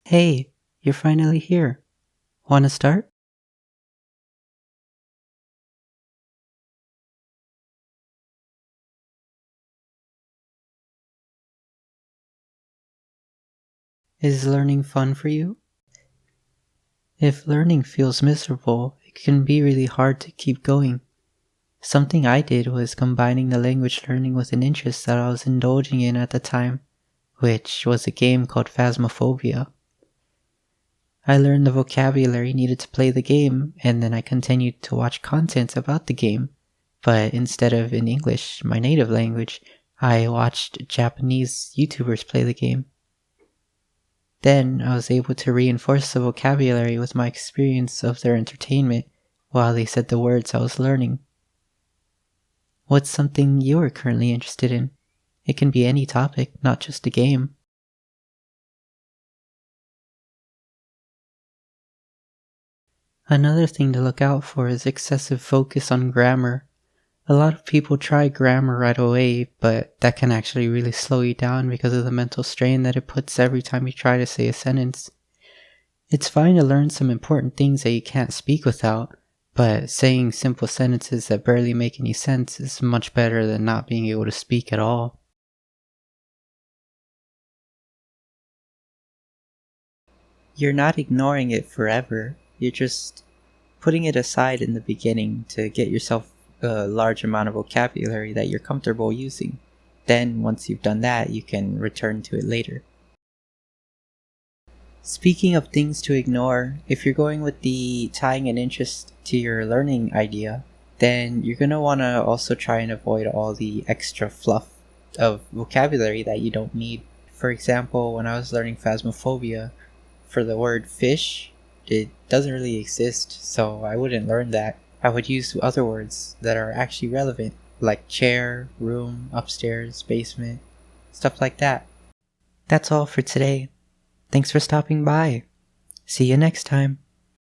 Hey, you're finally here. Wanna start? Is learning fun for you? If learning feels miserable, it can be really hard to keep going. Something I did was combining the language learning with an interest that I was indulging in at the time, which was a game called Phasmophobia. I learned the vocabulary needed to play the game, and then I continued to watch content about the game. But instead of in English, my native language, I watched Japanese YouTubers play the game. Then I was able to reinforce the vocabulary with my experience of their entertainment while they said the words I was learning. What's something you are currently interested in? It can be any topic, not just a game. Another thing to look out for is excessive focus on grammar. A lot of people try grammar right away, but that can actually really slow you down because of the mental strain that it puts every time you try to say a sentence. It's fine to learn some important things that you can't speak without, but saying simple sentences that barely make any sense is much better than not being able to speak at all. You're not ignoring it forever, you're just putting it aside in the beginning to get yourself a large amount of vocabulary that you're comfortable using. Then, once you've done that, you can return to it later. Speaking of things to ignore, if you're going with the tying an interest to your learning idea, then you're going to want to also try and avoid all the extra fluff of vocabulary that you don't need. For example, when I was learning Phasmophobia, for the word fish, it doesn't really exist, so I wouldn't learn that. I would use other words that are actually relevant, like chair, room, upstairs, basement, stuff like that. That's all for today. Thanks for stopping by. See you next time.